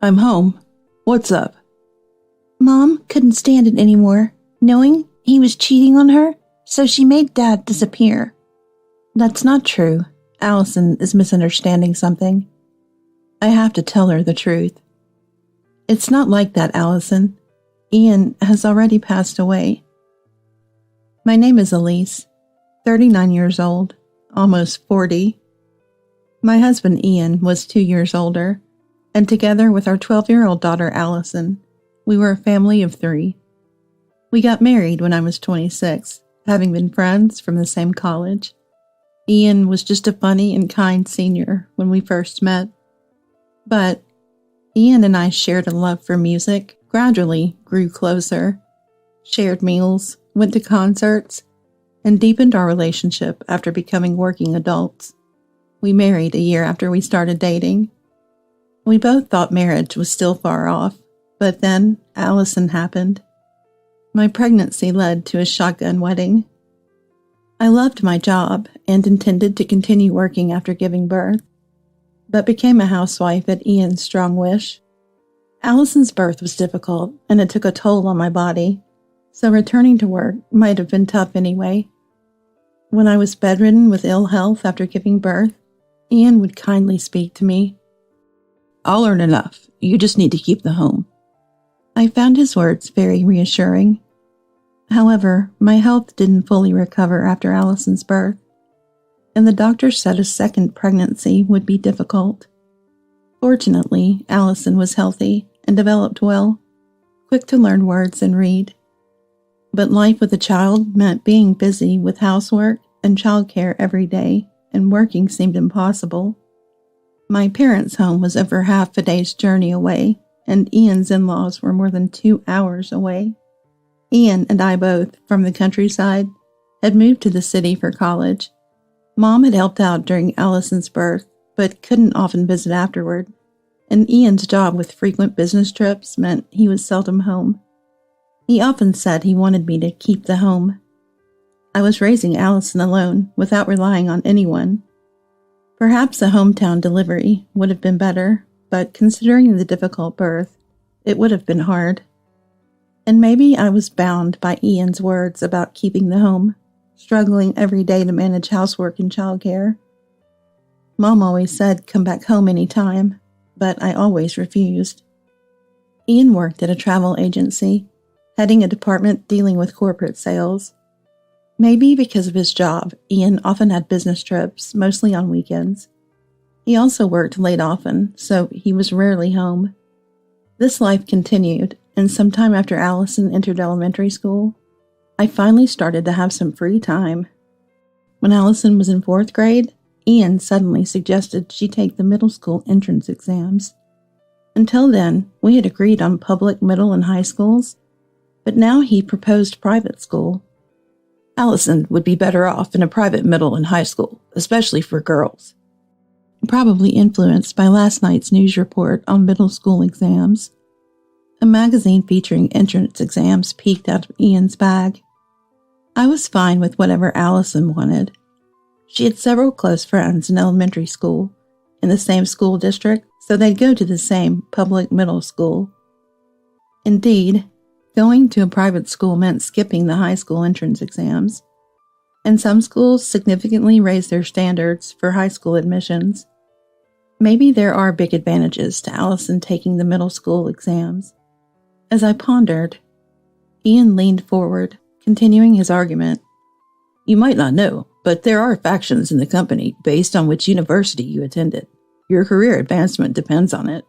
I'm home. What's up? Mom couldn't stand it anymore, knowing he was cheating on her, so she made Dad disappear. That's not true. Allison is misunderstanding something. I have to tell her the truth. It's not like that, Allison. Ian has already passed away. My name is Elise, 39 years old, almost 40. My husband Ian was 2 years older, and together with our 12-year-old daughter Allison, we were a family of 3. We got married when I was 26, having been friends from the same college. Ian was just a funny and kind senior when we first met. But Ian and I shared a love for music, gradually grew closer, shared meals, went to concerts, and deepened our relationship after becoming working adults. We married a year after we started dating. We both thought marriage was still far off, but then Allison happened. My pregnancy led to a shotgun wedding. I loved my job and intended to continue working after giving birth, but became a housewife at Ian's strong wish. Allison's birth was difficult, and it took a toll on my body, so returning to work might have been tough anyway. When I was bedridden with ill health after giving birth, Ian would kindly speak to me. I'll earn enough. You just need to keep the home. I found his words very reassuring. However, my health didn't fully recover after Allison's birth, and the doctor said a second pregnancy would be difficult. Fortunately, Allison was healthy and developed well, quick to learn words and read. But life with a child meant being busy with housework and childcare every day, and working seemed impossible. My parents' home was over half a day's journey away, and Ian's in-laws were more than 2 hours away. Ian and I both, from the countryside, had moved to the city for college. Mom had helped out during Allison's birth, but couldn't often visit afterward, and Ian's job with frequent business trips meant he was seldom home. He often said he wanted me to keep the home. I was raising Allison alone, without relying on anyone. Perhaps a hometown delivery would have been better, but considering the difficult birth, it would have been hard. And maybe I was bound by Ian's words about keeping the home, struggling every day to manage housework and childcare. Mom always said, come back home any time, but I always refused. Ian worked at a travel agency, heading a department dealing with corporate sales. Maybe because of his job, Ian often had business trips, mostly on weekends. He also worked late often, so he was rarely home. This life continued, and sometime after Allison entered elementary school, I finally started to have some free time. When Allison was in 4th grade, Ian suddenly suggested she take the middle school entrance exams. Until then, we had agreed on public middle and high schools, but now he proposed private school. Allison would be better off in a private middle and high school, especially for girls. Probably influenced by last night's news report on middle school exams. A magazine featuring entrance exams peeked out of Ian's bag. I was fine with whatever Allison wanted. She had several close friends in elementary school, in the same school district, so they'd go to the same public middle school. Indeed, going to a private school meant skipping the high school entrance exams, and some schools significantly raised their standards for high school admissions. Maybe there are big advantages to Allison taking the middle school exams. As I pondered, Ian leaned forward, continuing his argument. You might not know, but there are factions in the company based on which university you attended. Your career advancement depends on it.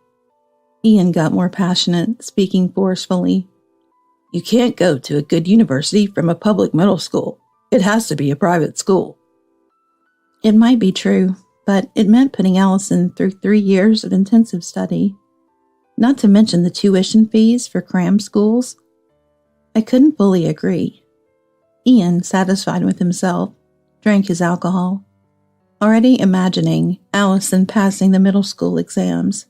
Ian got more passionate, speaking forcefully. You can't go to a good university from a public middle school. It has to be a private school. It might be true, but it meant putting Allison through 3 years of intensive study. Not to mention the tuition fees for cram schools. I couldn't fully agree. Ian, satisfied with himself, drank his alcohol, already imagining Allison passing the middle school exams.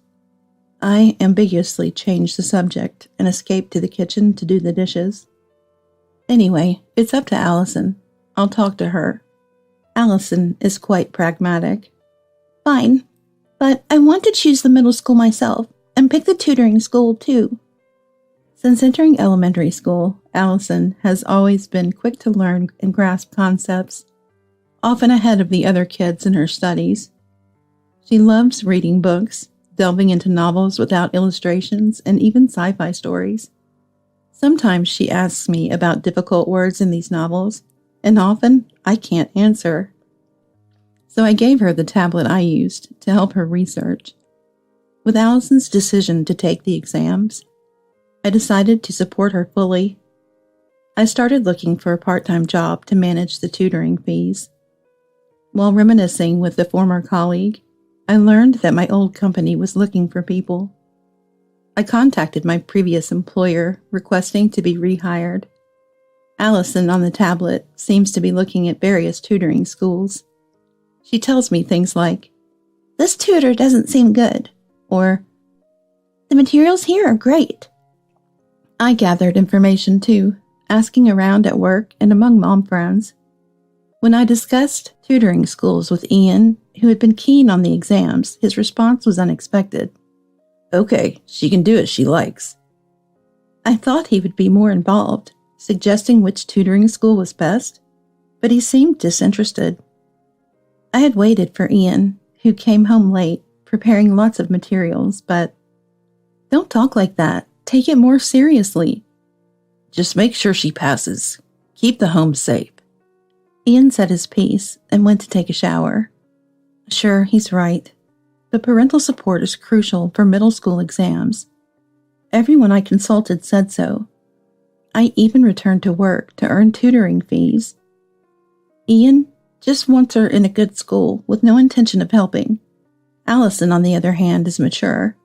I ambiguously changed the subject and escaped to the kitchen to do the dishes. Anyway, it's up to Allison. I'll talk to her. Allison is quite pragmatic. Fine, but I want to choose the middle school myself, and pick the tutoring school too. Since entering elementary school, Allison has always been quick to learn and grasp concepts, often ahead of the other kids in her studies. She loves reading books, delving into novels without illustrations, and even sci-fi stories. Sometimes she asks me about difficult words in these novels, and often I can't answer. So I gave her the tablet I used to help her research. With Allison's decision to take the exams, I decided to support her fully. I started looking for a part-time job to manage the tutoring fees. While reminiscing with a former colleague, I learned that my old company was looking for people. I contacted my previous employer, requesting to be rehired. Allison on the tablet seems to be looking at various tutoring schools. She tells me things like, "This tutor doesn't seem good," or "The materials here are great." I gathered information too, asking around at work and among mom friends. When I discussed tutoring schools with Ian, who had been keen on the exams, his response was unexpected. "Okay, she can do it, she likes." I thought he would be more involved, suggesting which tutoring school was best, but he seemed disinterested. I had waited for Ian, who came home late, preparing lots of materials, but "Don't talk like that. Take it more seriously." "Just make sure she passes. Keep the home safe." Ian said his piece and went to take a shower. Sure, he's right. But parental support is crucial for middle school exams. Everyone I consulted said so. I even returned to work to earn tutoring fees. Ian just wants her in a good school with no intention of helping. Allison, on the other hand, is mature.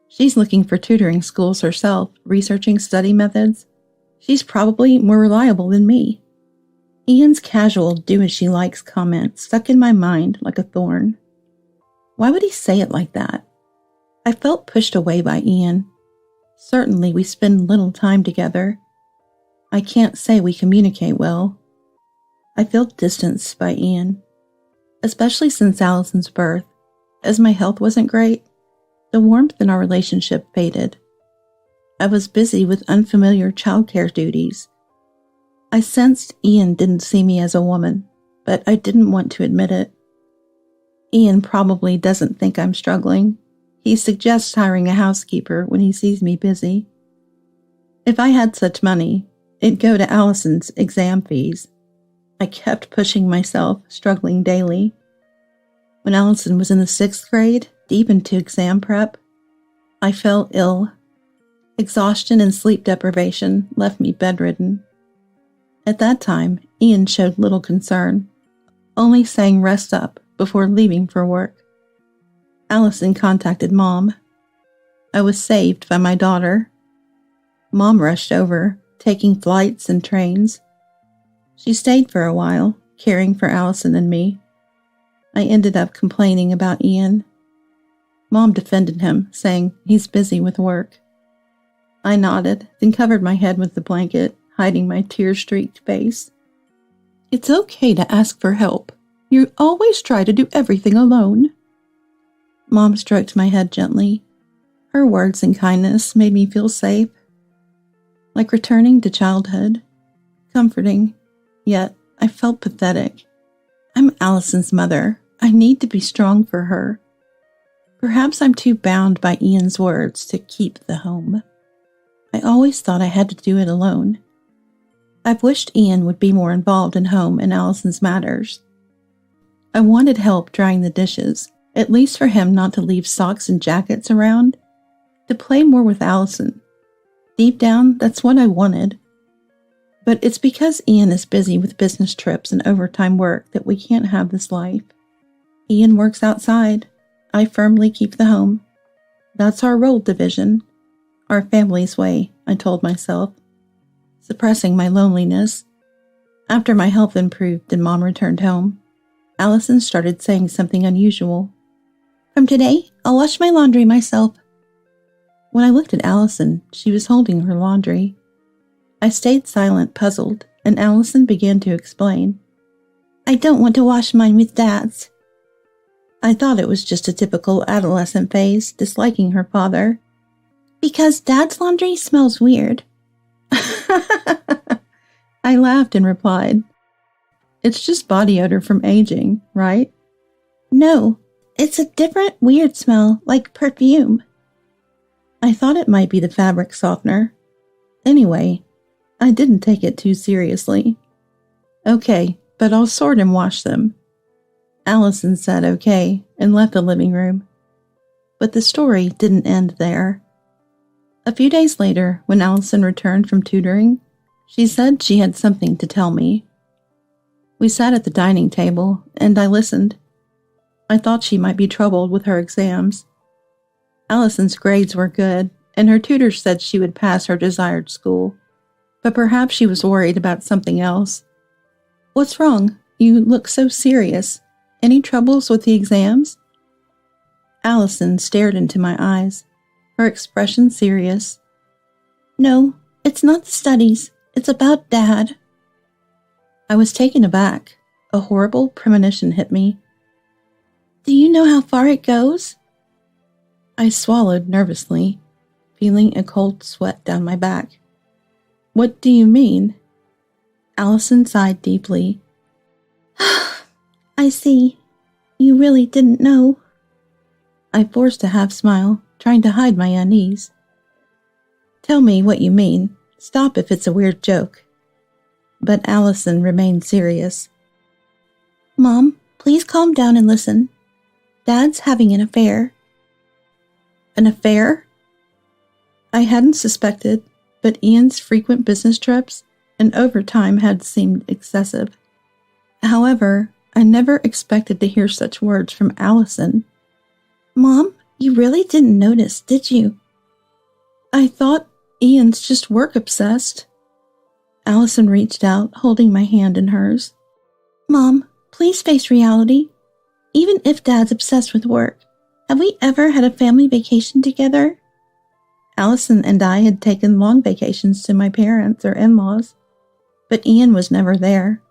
She's looking for tutoring schools herself, researching study methods. She's probably more reliable than me. Ian's casual do-as-she-likes comment stuck in my mind like a thorn. Why would he say it like that? I felt pushed away by Ian. Certainly we spend little time together. I can't say we communicate well. I feel distanced by Ian, especially since Allison's birth. As my health wasn't great, the warmth in our relationship faded. I was busy with unfamiliar childcare duties. I sensed Ian didn't see me as a woman, but I didn't want to admit it. Ian probably doesn't think I'm struggling. He suggests hiring a housekeeper when he sees me busy. If I had such money, it'd go to Allison's exam fees. I kept pushing myself, struggling daily. When Allison was in the 6th grade, deep into exam prep, I fell ill. Exhaustion and sleep deprivation left me bedridden. At that time, Ian showed little concern, only saying rest up before leaving for work. Allison contacted Mom. I was saved by my daughter. Mom rushed over, taking flights and trains. She stayed for a while, caring for Allison and me. I ended up complaining about Ian. Mom defended him, saying he's busy with work. I nodded, then covered my head with the blanket, hiding my tear-streaked face. "It's okay to ask for help. You always try to do everything alone." Mom stroked my head gently. Her words and kindness made me feel safe, like returning to childhood. Comforting, yet I felt pathetic. I'm Allison's mother. I need to be strong for her. Perhaps I'm too bound by Ian's words to keep the home. I always thought I had to do it alone. I've wished Ian would be more involved in home and Allison's matters. I wanted help drying the dishes, at least for him not to leave socks and jackets around, to play more with Allison. Deep down, that's what I wanted. But it's because Ian is busy with business trips and overtime work that we can't have this life. Ian works outside. I firmly keep the home. That's our role division. Our family's way, I told myself, suppressing my loneliness. After my health improved and Mom returned home, Allison started saying something unusual. "From today, I'll wash my laundry myself." When I looked at Allison, she was holding her laundry. I stayed silent, puzzled, and Allison began to explain. "I don't want to wash mine with Dad's." I thought it was just a typical adolescent phase, disliking her father. Because Dad's laundry smells weird. I laughed and replied, "It's just body odor from aging, right?" No, it's a different weird smell, like perfume. I thought it might be the fabric softener. Anyway, I didn't take it too seriously. "Okay, but I'll sort and wash them." Allison said okay and left the living room. But the story didn't end there. A few days later, when Allison returned from tutoring, she said she had something to tell me. We sat at the dining table, and I listened. I thought she might be troubled with her exams. Allison's grades were good, and her tutor said she would pass her desired school, but perhaps she was worried about something else. "What's wrong? You look so serious. Any troubles with the exams?" Allison stared into my eyes, her expression serious. No, it's not the studies. It's about Dad. I was taken aback. A horrible premonition hit me. Do you know how far it goes? I swallowed nervously, feeling a cold sweat down my back. "What do you mean?" Allison sighed deeply. I see. You really didn't know. I forced a half smile, trying to hide my unease. "Tell me what you mean. Stop if it's a weird joke." But Allison remained serious. Mom, please calm down and listen. Dad's having an affair. An affair? I hadn't suspected, but Ian's frequent business trips and overtime had seemed excessive. However, I never expected to hear such words from Allison. Mom, you really didn't notice, did you? I thought Ian's just work-obsessed. Allison reached out, holding my hand in hers. Mom, please face reality. Even if Dad's obsessed with work, have we ever had a family vacation together? Allison and I had taken long vacations to my parents or in-laws, but Ian was never there.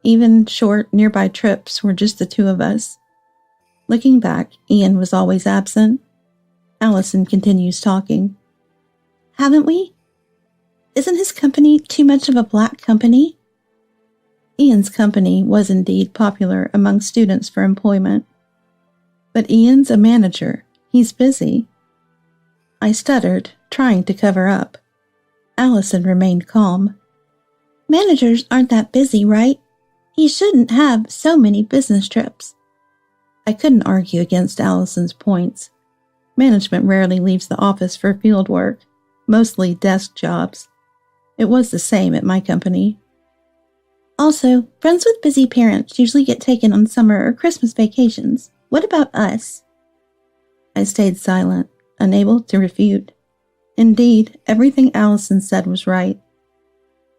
Even short, nearby trips were just the two of us. Looking back, Ian was always absent. Allison continues talking. Haven't we? Isn't his company too much of a black company? Ian's company was indeed popular among students for employment. But Ian's a manager. He's busy. I stuttered, trying to cover up. Allison remained calm. Managers aren't that busy, right? He shouldn't have so many business trips. I couldn't argue against Allison's points. Management rarely leaves the office for field work, mostly desk jobs. It was the same at my company. Also, friends with busy parents usually get taken on summer or Christmas vacations. What about us? I stayed silent, unable to refute. Indeed, everything Allison said was right.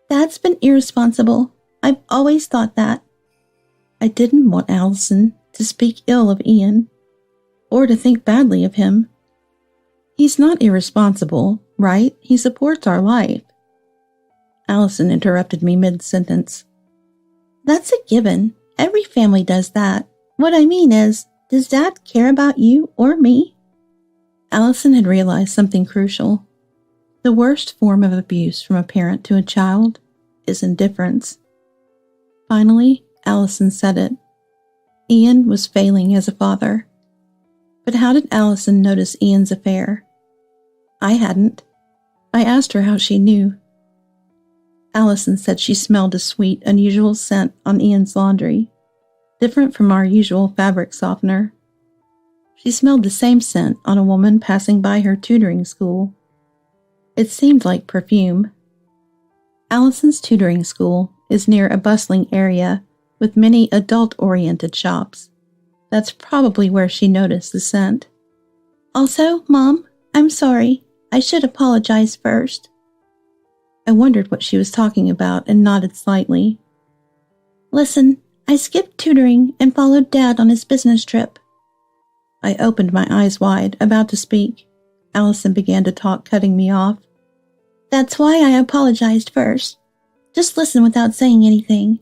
Dad's been irresponsible. I've always thought that. I didn't want Allison to speak ill of Ian, or to think badly of him. He's not irresponsible, right? He supports our life. Allison interrupted me mid-sentence. That's a given. Every family does that. What I mean is, does Dad care about you or me? Allison had realized something crucial. The worst form of abuse from a parent to a child is indifference. Finally, Allison said it. Ian was failing as a father. But how did Allison notice Ian's affair? I hadn't. I asked her how she knew. Allison said she smelled a sweet, unusual scent on Ian's laundry, different from our usual fabric softener. She smelled the same scent on a woman passing by her tutoring school. It seemed like perfume. Allison's tutoring school is near a bustling area with many adult-oriented shops. That's probably where she noticed the scent. Also, Mom, I'm sorry. I should apologize first. I wondered what she was talking about and nodded slightly. Listen, I skipped tutoring and followed Dad on his business trip. I opened my eyes wide, about to speak. Allison began to talk, cutting me off. That's why I apologized first. Just listen without saying anything.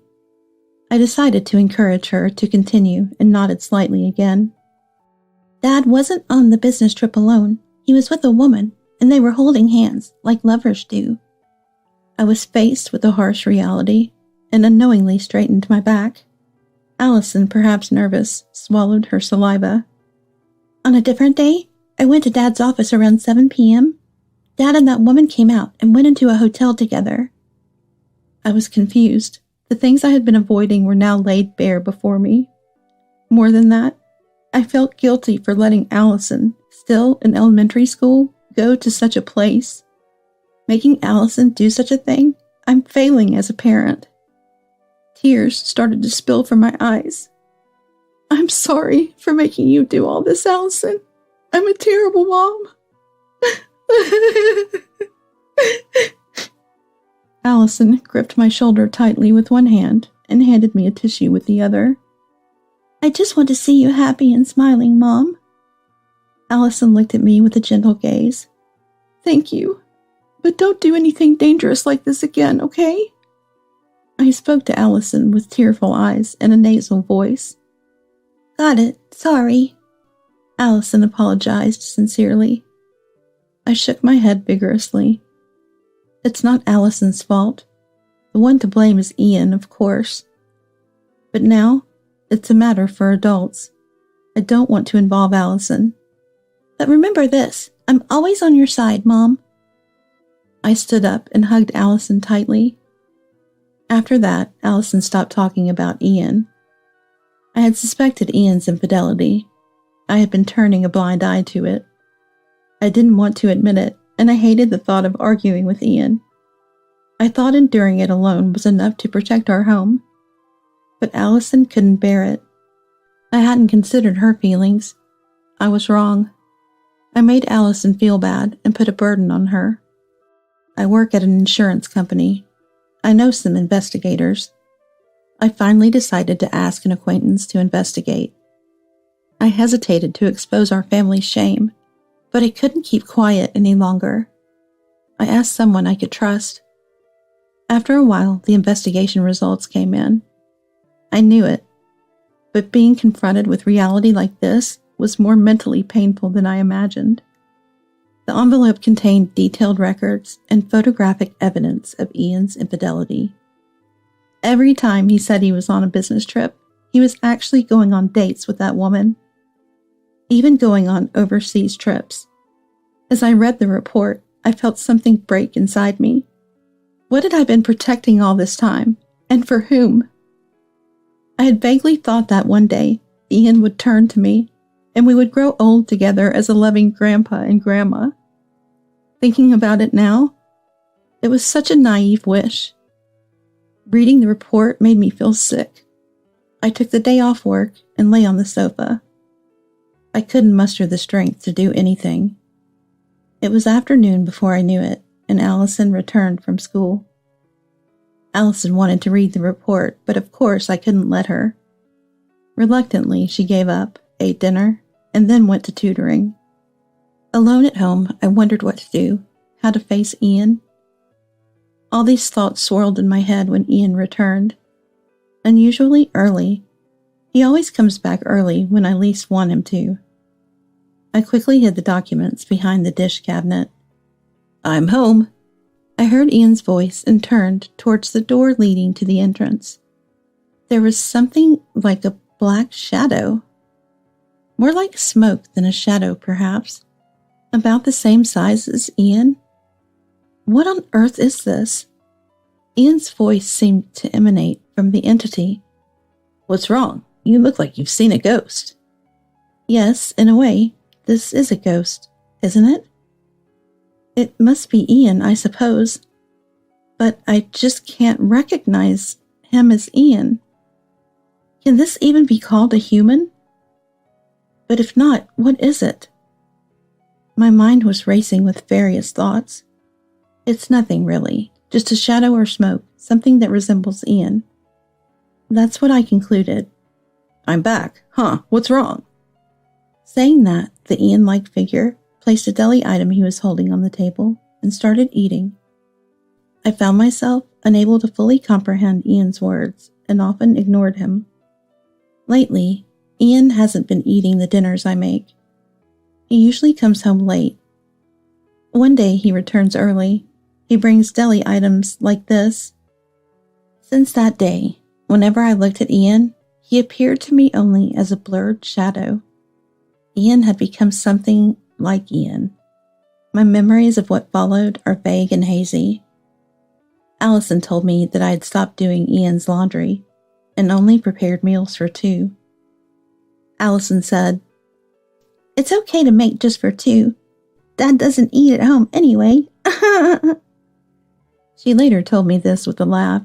I decided to encourage her to continue and nodded slightly again. Dad wasn't on the business trip alone. He He was with a woman, and they were holding hands like lovers do. I was faced with a harsh reality and unknowingly straightened my back. Allison, perhaps nervous, swallowed her saliva. On a different day, I went to Dad's office around 7 p.m. Dad and that woman came out and went into a hotel together. I was confused. The things I had been avoiding were now laid bare before me. More than that, I felt guilty for letting Allison, still in elementary school, go to such a place. Making Allison do such a thing, I'm failing as a parent. Tears started to spill from my eyes. I'm sorry for making you do all this, Allison. I'm a terrible mom. Allison gripped my shoulder tightly with one hand and handed me a tissue with the other. I just want to see you happy and smiling, Mom. Allison looked at me with a gentle gaze. Thank you, but don't do anything dangerous like this again, okay? I spoke to Allison with tearful eyes and a nasal voice. Got it, sorry. Allison apologized sincerely. I shook my head vigorously. It's not Allison's fault. The one to blame is Ian, of course. But now, it's a matter for adults. I don't want to involve Allison. But remember this, I'm always on your side, Mom. I stood up and hugged Allison tightly. After that, Allison stopped talking about Ian. I had suspected Ian's infidelity. I had been turning a blind eye to it. I didn't want to admit it, and I hated the thought of arguing with Ian. I thought enduring it alone was enough to protect our home. But Allison couldn't bear it. I hadn't considered her feelings. I was wrong. I made Allison feel bad and put a burden on her. I work at an insurance company. I know some investigators. I finally decided to ask an acquaintance to investigate. I hesitated to expose our family's shame, but I couldn't keep quiet any longer. I asked someone I could trust. After a while, the investigation results came in. I knew it, but being confronted with reality like this was more mentally painful than I imagined. The envelope contained detailed records and photographic evidence of Ian's infidelity. Every time he said he was on a business trip, he was actually going on dates with that woman, even going on overseas trips. As I read the report, I felt something break inside me. What had I been protecting all this time, and for whom? I had vaguely thought that one day Ian would turn to me, and we would grow old together as a loving grandpa and grandma. Thinking about it now, it was such a naive wish. Reading the report made me feel sick. I took the day off work and lay on the sofa. I couldn't muster the strength to do anything. It was afternoon before I knew it, and Allison returned from school. Allison wanted to read the report, but of course I couldn't let her. Reluctantly, she gave up, ate dinner, and then went to tutoring. Alone at home, I wondered what to do, how to face Ian. All these thoughts swirled in my head when Ian returned. Unusually early. He always comes back early when I least want him to. I quickly hid the documents behind the dish cabinet. I'm home. I heard Ian's voice and turned towards the door leading to the entrance. There was something like a black shadow. More like smoke than a shadow, perhaps. About the same size as Ian. What on earth is this? Ian's voice seemed to emanate from the entity. What's wrong? You look like you've seen a ghost. Yes, in a way, this is a ghost, isn't it? It must be Ian, I suppose. But I just can't recognize him as Ian. Can this even be called a human? But if not, what is it? My mind was racing with various thoughts. It's nothing really, just a shadow or smoke, something that resembles Ian. That's what I concluded. I'm back. Huh, what's wrong? Saying that, the Ian-like figure placed a deli item he was holding on the table and started eating. I found myself unable to fully comprehend Ian's words and often ignored him. Lately, Ian hasn't been eating the dinners I make. He usually comes home late, One day he returns early. He brings deli items like this. Since that day, whenever I looked at Ian, he appeared to me only as a blurred shadow. Ian had become something like Ian. My memories of what followed are vague and hazy. Allison told me that I had stopped doing Ian's laundry and only prepared meals for 2. Allison said, "It's okay to make just for 2. Dad doesn't eat at home anyway." She later told me this with a laugh.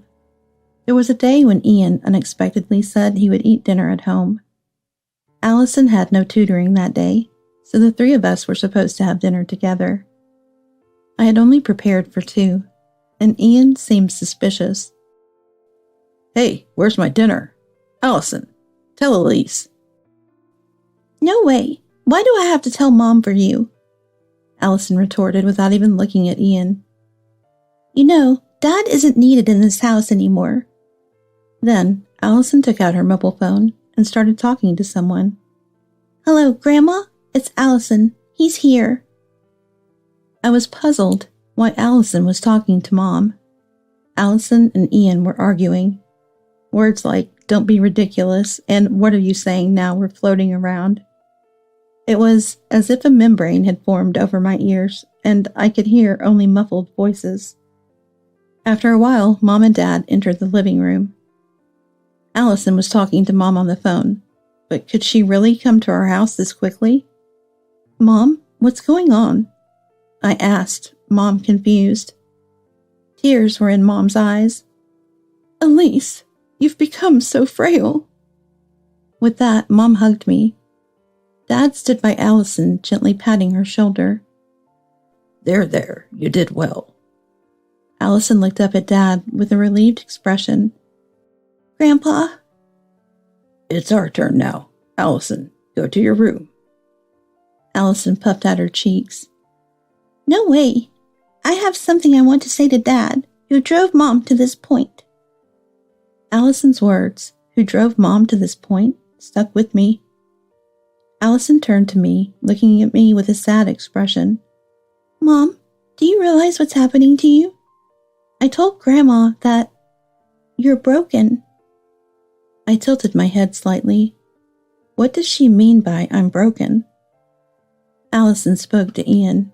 There was a day when Ian unexpectedly said he would eat dinner at home. Allison had no tutoring that day, so the 3 of us were supposed to have dinner together. I had only prepared for 2, and Ian seemed suspicious. "Hey, where's my dinner? Allison, tell Elise." "No way. Why do I have to tell Mom for you?" Allison retorted without even looking at Ian. "You know, Dad isn't needed in this house anymore." Then Allison took out her mobile phone and started talking to someone. "Hello, Grandma? It's Allison. He's here." I was puzzled why Allison was talking to Mom. Allison and Ian were arguing. Words like, "don't be ridiculous," and "what are you saying now?" were floating around. It was as if a membrane had formed over my ears, and I could hear only muffled voices. After a while, Mom and Dad entered the living room. Allison was talking to Mom on the phone, but could she really come to our house this quickly? "Mom, what's going on?" I asked, Mom confused. Tears were in Mom's eyes. "Elise, you've become so frail." With that, Mom hugged me. Dad stood by Allison, gently patting her shoulder. There, you did well." Allison looked up at Dad with a relieved expression. "Grandpa?" "It's our turn now. Allison, go to your room." Allison puffed out her cheeks. "No way. I have something I want to say to Dad, who drove Mom to this point." Allison's words, "who drove Mom to this point," stuck with me. Allison turned to me, looking at me with a sad expression. "Mom, do you realize what's happening to you? I told Grandma that you're broken." I tilted my head slightly. What does she mean by "I'm broken"? Allison spoke to Ian.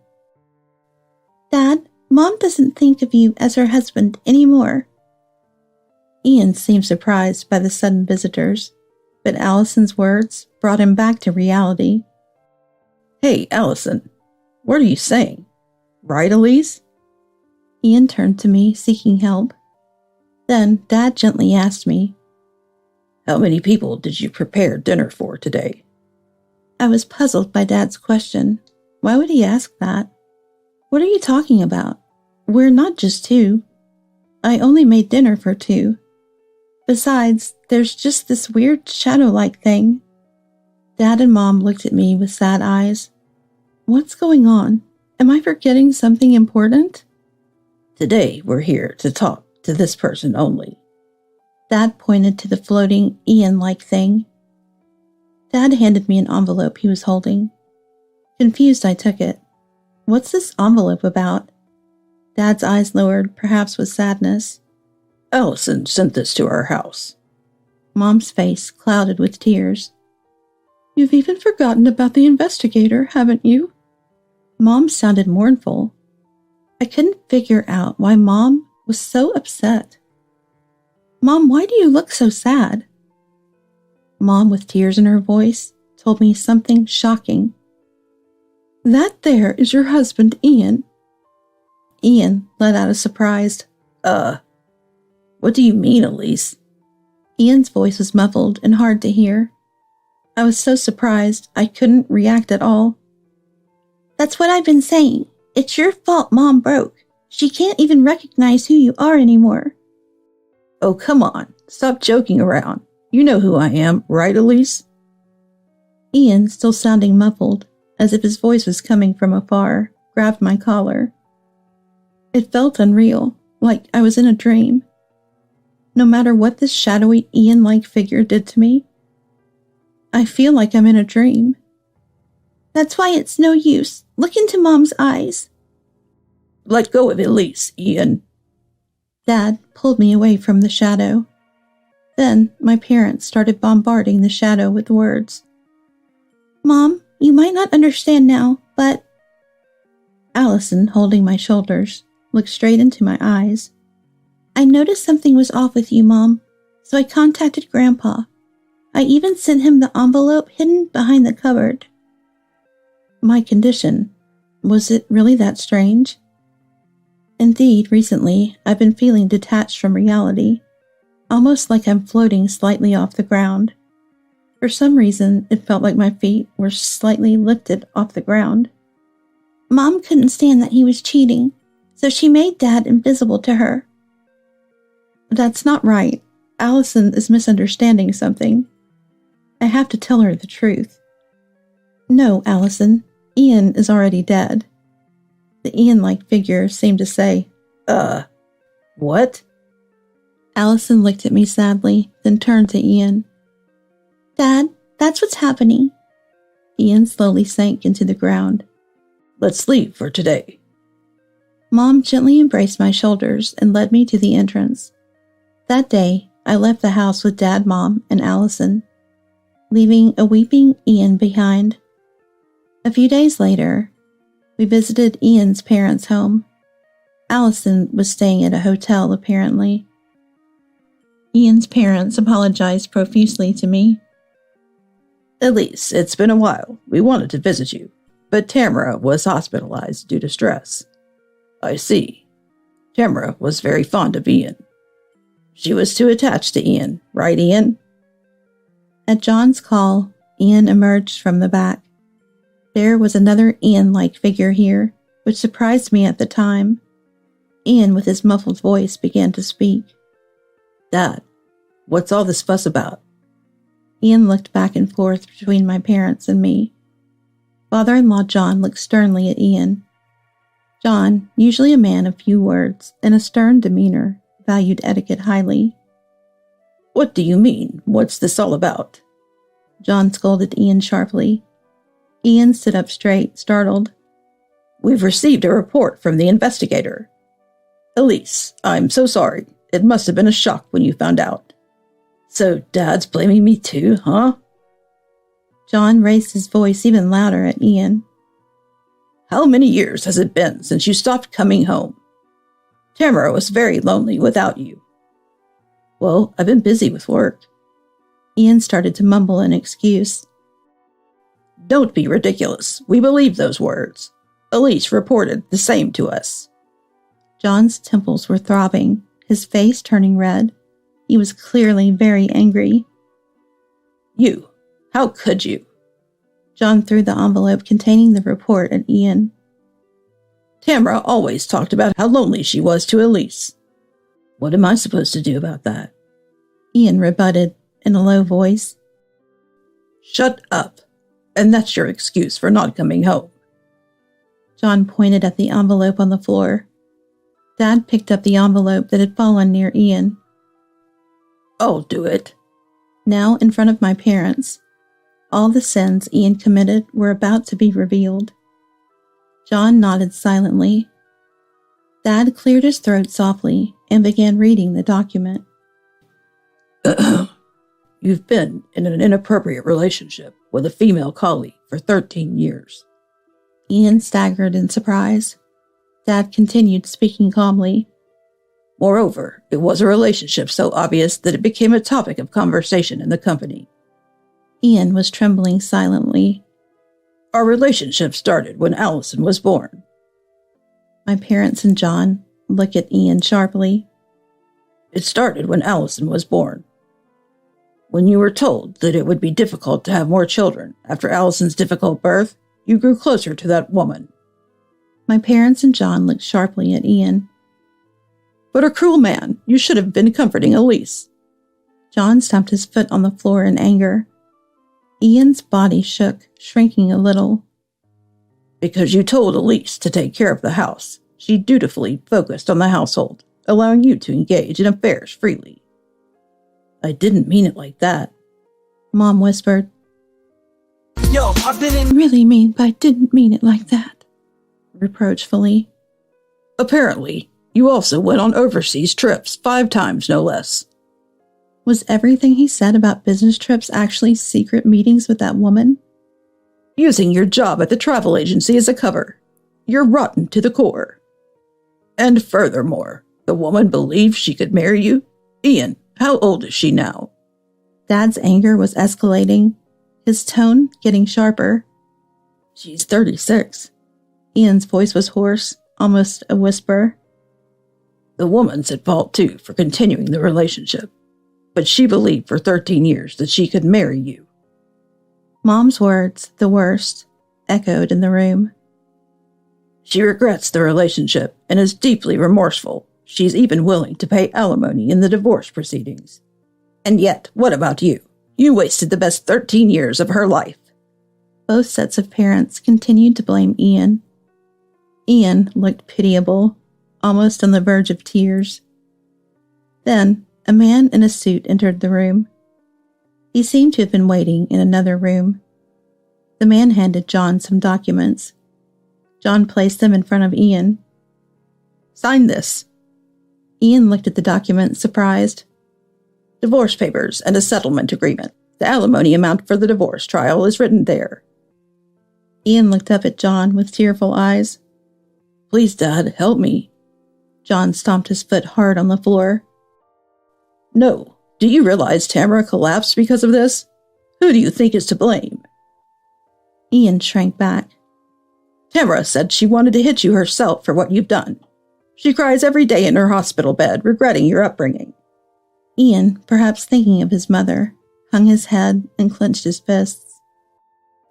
"Dad, Mom doesn't think of you as her husband anymore." Ian seemed surprised by the sudden visitors, but Allison's words brought him back to reality. "Hey, Allison, what are you saying? Right, Elise?" Ian turned to me, seeking help. Then Dad gently asked me, "How many people did you prepare dinner for today?" I was puzzled by Dad's question. Why would he ask that? "What are you talking about? We're not just 2. I only made dinner for 2. Besides, there's just this weird shadow-like thing." Dad and Mom looked at me with sad eyes. What's going on? Am I forgetting something important? "Today we're here to talk to this person only." Dad pointed to the floating Ian-like thing. Dad handed me an envelope he was holding. Confused, I took it. What's this envelope about? Dad's eyes lowered, perhaps with sadness. "Allison sent this to our house." Mom's face clouded with tears. "You've even forgotten about the investigator, haven't you?" Mom sounded mournful. I couldn't figure out why Mom was so upset. "Mom, why do you look so sad?" Mom, with tears in her voice, told me something shocking. "That there is your husband, Ian." Ian let out a surprised, What do you mean, Elise?" Ian's voice was muffled and hard to hear. I was so surprised I couldn't react at all. "That's what I've been saying. It's your fault Mom broke. She can't even recognize who you are anymore." "Oh, come on. Stop joking around. You know who I am, right, Elise?" Ian, still sounding muffled, as if his voice was coming from afar, grabbed my collar. It felt unreal, like I was in a dream. No matter what this shadowy Ian-like figure did to me, I feel like I'm in a dream. "That's why it's no use. Look into Mom's eyes." Let go of Elise, Ian. Dad pulled me away from the shadow. Then my parents started bombarding the shadow with words. Mom, you might not understand now, but... Allison, holding my shoulders, looked straight into my eyes. I noticed something was off with you, Mom, so I contacted Grandpa. I even sent him the envelope hidden behind the cupboard. My condition, was it really that strange? Indeed, recently, I've been feeling detached from reality, almost like I'm floating slightly off the ground. For some reason, it felt like my feet were slightly lifted off the ground. Mom couldn't stand that he was cheating, so she made Dad invisible to her. That's not right. Allison is misunderstanding something. I have to tell her the truth. No, Allison, Ian is already dead. The Ian-like figure seemed to say, What? Allison looked at me sadly, then turned to Ian. Dad, that's what's happening. Ian slowly sank into the ground. Let's leave for today. Mom gently embraced my shoulders and led me to the entrance. That day, I left the house with Dad, Mom, and Allison, leaving a weeping Ian behind. A few days later, we visited Ian's parents' home. Allison was staying at a hotel, apparently. Ian's parents apologized profusely to me. Elise, it's been a while. We wanted to visit you, but Tamara was hospitalized due to stress. I see. Tamara was very fond of Ian. She was too attached to Ian, right, Ian? At John's call, Ian emerged from the back. There was another Ian-like figure here, which surprised me at the time. Ian, with his muffled voice, began to speak. Dad, what's all this fuss about? Ian looked back and forth between my parents and me. Father-in-law John looked sternly at Ian. John, usually a man of few words and a stern demeanor, valued etiquette highly. What do you mean? What's this all about? John scolded Ian sharply. Ian stood up straight, startled. We've received a report from the investigator. Elise, I'm so sorry. It must have been a shock when you found out. So Dad's blaming me too, huh? John raised his voice even louder at Ian. How many years has it been since you stopped coming home? Tamara was very lonely without you. Well, I've been busy with work. Ian started to mumble an excuse. Don't be ridiculous. We believe those words. Elise reported the same to us. John's temples were throbbing, his face turning red. He was clearly very angry. You, how could you? John threw the envelope containing the report at Ian. Tamara always talked about how lonely she was to Elise. What am I supposed to do about that? Ian rebutted in a low voice. Shut up. And that's your excuse for not coming home. John pointed at the envelope on the floor. Dad picked up the envelope that had fallen near Ian. I'll do it. Now in front of my parents, all the sins Ian committed were about to be revealed. John nodded silently. Dad cleared his throat softly and began reading the document. You've been in an inappropriate relationship with a female colleague for 13 years. Ian staggered in surprise. Dad continued speaking calmly. Moreover, it was a relationship so obvious that it became a topic of conversation in the company. Ian was trembling silently. Our relationship started when Allison was born. My parents and John looked at Ian sharply. It started when Allison was born. When you were told that it would be difficult to have more children after Allison's difficult birth, you grew closer to that woman. My parents and John looked sharply at Ian. But a cruel man, you should have been comforting Elise. John stamped his foot on the floor in anger. Ian's body shook, shrinking a little. Because you told Elise to take care of the house, she dutifully focused on the household, allowing you to engage in affairs freely. I didn't mean it like that, Mom whispered. Yo, I've been in... Really mean, but I didn't mean it like that, reproachfully. Apparently, you also went on overseas trips 5 times, no less. Was everything he said about business trips actually secret meetings with that woman? Using your job at the travel agency as a cover. You're rotten to the core. And furthermore, the woman believed she could marry you? Ian, how old is she now? Dad's anger was escalating, his tone getting sharper. She's 36. Ian's voice was hoarse, almost a whisper. The woman's at fault too for continuing the relationship, but she believed for 13 years that she could marry you. Mom's words, the worst, echoed in the room. She regrets the relationship and is deeply remorseful. She's even willing to pay alimony in the divorce proceedings. And yet, what about you? You wasted the best 13 years of her life. Both sets of parents continued to blame Ian. Ian looked pitiable, almost on the verge of tears. Then, a man in a suit entered the room. He seemed to have been waiting in another room. The man handed John some documents. John placed them in front of Ian. Sign this. Ian looked at the document, surprised. Divorce papers and a settlement agreement. The alimony amount for the divorce trial is written there. Ian looked up at John with tearful eyes. Please, Dad, help me. John stomped his foot hard on the floor. No. Do you realize Tamara collapsed because of this? Who do you think is to blame? Ian shrank back. Tamara said she wanted to hit you herself for what you've done. She cries every day in her hospital bed, regretting your upbringing. Ian, perhaps thinking of his mother, hung his head and clenched his fists.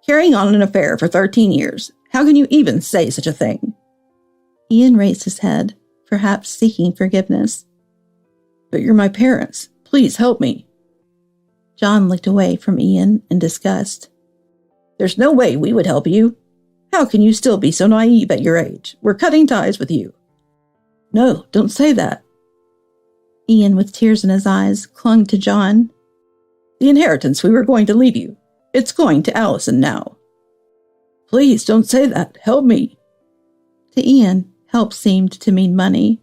Carrying on an affair for 13 years. How can you even say such a thing? Ian raised his head, perhaps seeking forgiveness. But you're my parents. Please help me. John looked away from Ian in disgust. There's no way we would help you. How can you still be so naive at your age? We're cutting ties with you. No, don't say that. Ian, with tears in his eyes, clung to John. The inheritance we were going to leave you. It's going to Allison now. Please don't say that. Help me. To Ian, help seemed to mean money.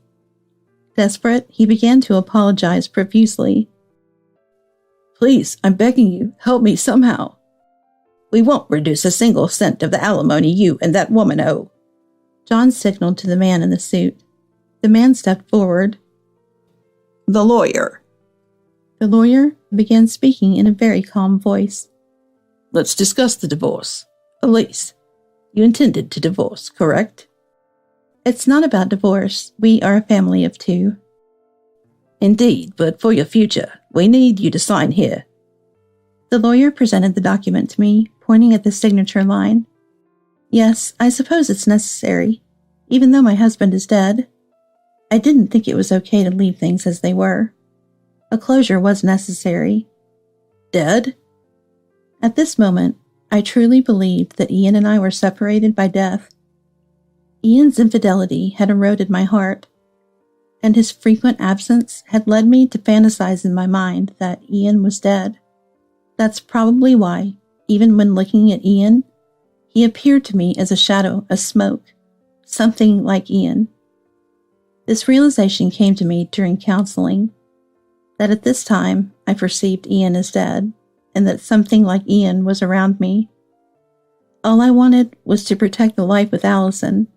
Desperate, he began to apologize profusely. Please, I'm begging you, help me somehow. We won't reduce a single cent of the alimony you and that woman owe. John signaled to the man in the suit. The man stepped forward. The lawyer. The lawyer began speaking in a very calm voice. Let's discuss the divorce. Elise, you intended to divorce, correct? It's not about divorce. We are a family of 2. Indeed, but for your future, we need you to sign here. The lawyer presented the document to me, pointing at the signature line. Yes, I suppose it's necessary, even though my husband is dead. I didn't think it was okay to leave things as they were. A closure was necessary. Dead? At this moment, I truly believed that Ian and I were separated by death. Ian's infidelity had eroded my heart, and his frequent absence had led me to fantasize in my mind that Ian was dead. That's probably why, even when looking at Ian, he appeared to me as a shadow, a smoke, something like Ian. This realization came to me during counseling, that at this time I perceived Ian as dead, and that something like Ian was around me. All I wanted was to protect the life with Allison.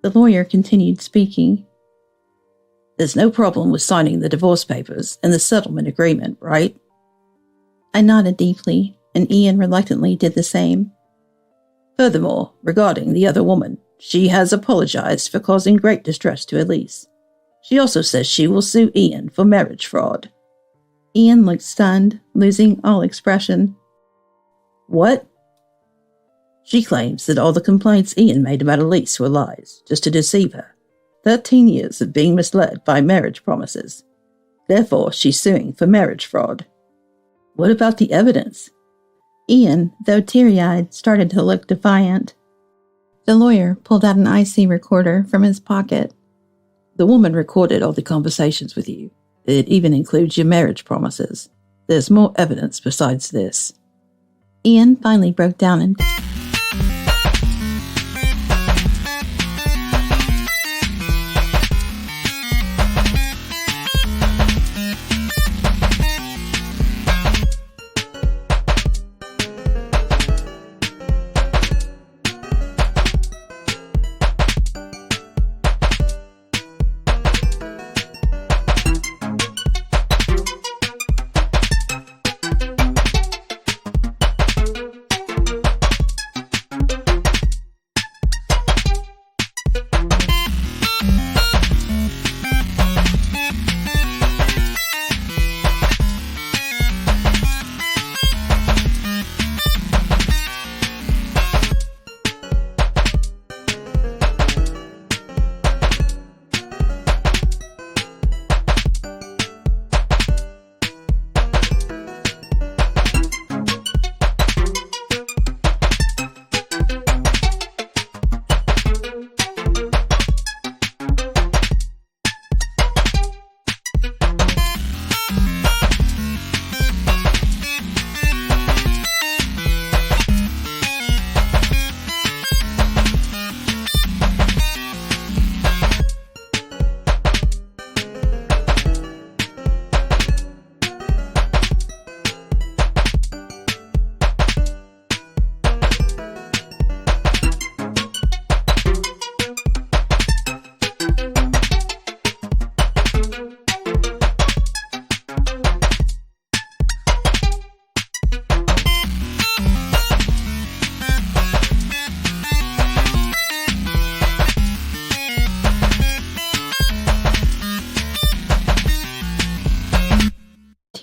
The lawyer continued speaking. There's no problem with signing the divorce papers and the settlement agreement, right? I nodded deeply, and Ian reluctantly did the same. Furthermore, regarding the other woman, she has apologized for causing great distress to Elise. She also says she will sue Ian for marriage fraud. Ian looked stunned, losing all expression. What? She claims that all the complaints Ian made about Elise were lies, just to deceive her. 13 years of being misled by marriage promises. Therefore, she's suing for marriage fraud. What about the evidence? Ian, though teary-eyed, started to look defiant. The lawyer pulled out an IC recorder from his pocket. The woman recorded all the conversations with you. It even includes your marriage promises. There's more evidence besides this. Ian finally broke down and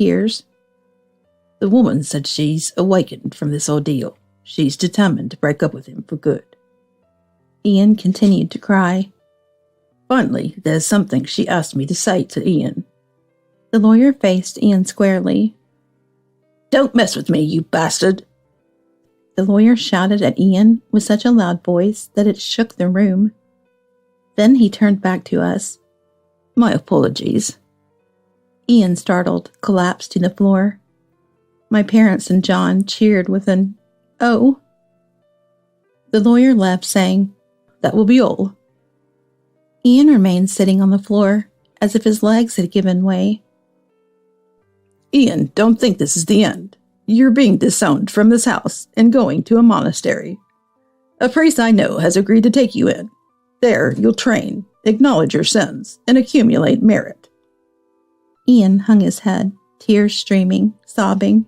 tears. The woman said she's awakened from this ordeal. She's determined to break up with him for good. Ian continued to cry. Finally, there's something she asked me to say to Ian. The lawyer faced Ian squarely. Don't mess with me, you bastard! The lawyer shouted at Ian with such a loud voice that it shook the room. Then he turned back to us. My apologies. Ian, startled, collapsed to the floor. My parents and John cheered with an, "Oh." The lawyer left, saying, That will be all. Ian remained sitting on the floor, as if his legs had given way. Ian, don't think this is the end. You're being disowned from this house and going to a monastery. A priest I know has agreed to take you in. There, you'll train, acknowledge your sins, and accumulate merit. Ian hung his head, tears streaming, sobbing.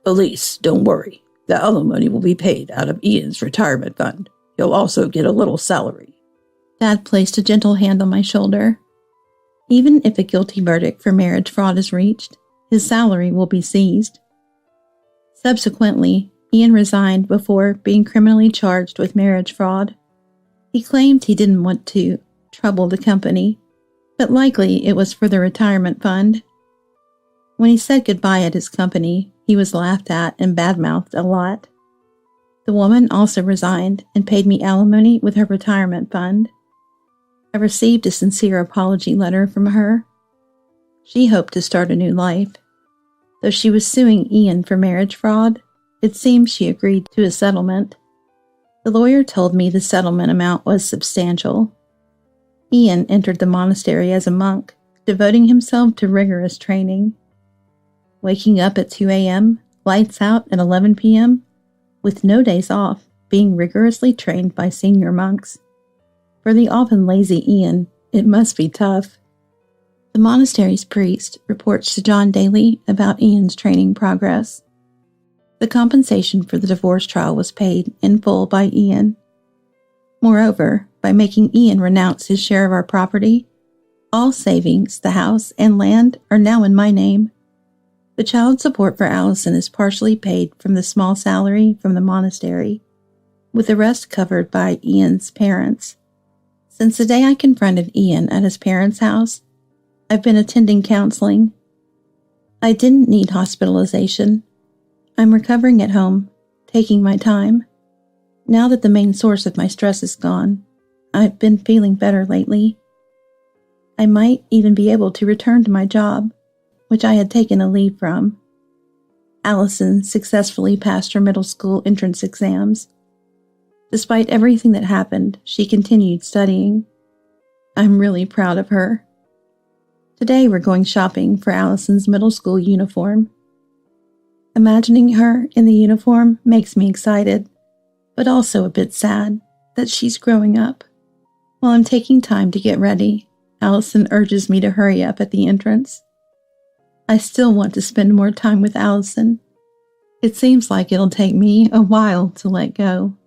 Elise, don't worry. The alimony will be paid out of Ian's retirement fund. He'll also get a little salary. Dad placed a gentle hand on my shoulder. Even if a guilty verdict for marriage fraud is reached, his salary will be seized. Subsequently, Ian resigned before being criminally charged with marriage fraud. He claimed he didn't want to trouble the company, but likely it was for the retirement fund. When he said goodbye at his company, he was laughed at and badmouthed a lot. The woman also resigned and paid me alimony with her retirement fund. I received a sincere apology letter from her. She hoped to start a new life. Though she was suing Ian for marriage fraud, it seems she agreed to a settlement. The lawyer told me the settlement amount was substantial. Ian entered the monastery as a monk, devoting himself to rigorous training. Waking up at 2 a.m., lights out at 11 p.m., with no days off, being rigorously trained by senior monks. For the often lazy Ian, it must be tough. The monastery's priest reports to John daily about Ian's training progress. The compensation for the divorce trial was paid in full by Ian. Moreover, by making Ian renounce his share of our property, all savings, the house, and land are now in my name. The child support for Allison is partially paid from the small salary from the monastery, with the rest covered by Ian's parents. Since the day I confronted Ian at his parents' house, I've been attending counseling. I didn't need hospitalization. I'm recovering at home, taking my time. Now that the main source of my stress is gone, I've been feeling better lately. I might even be able to return to my job, which I had taken a leave from. Allison successfully passed her middle school entrance exams. Despite everything that happened, she continued studying. I'm really proud of her. Today we're going shopping for Allison's middle school uniform. Imagining her in the uniform makes me excited, but also a bit sad that she's growing up. While I'm taking time to get ready, Allison urges me to hurry up at the entrance. I still want to spend more time with Allison. It seems like it'll take me a while to let go.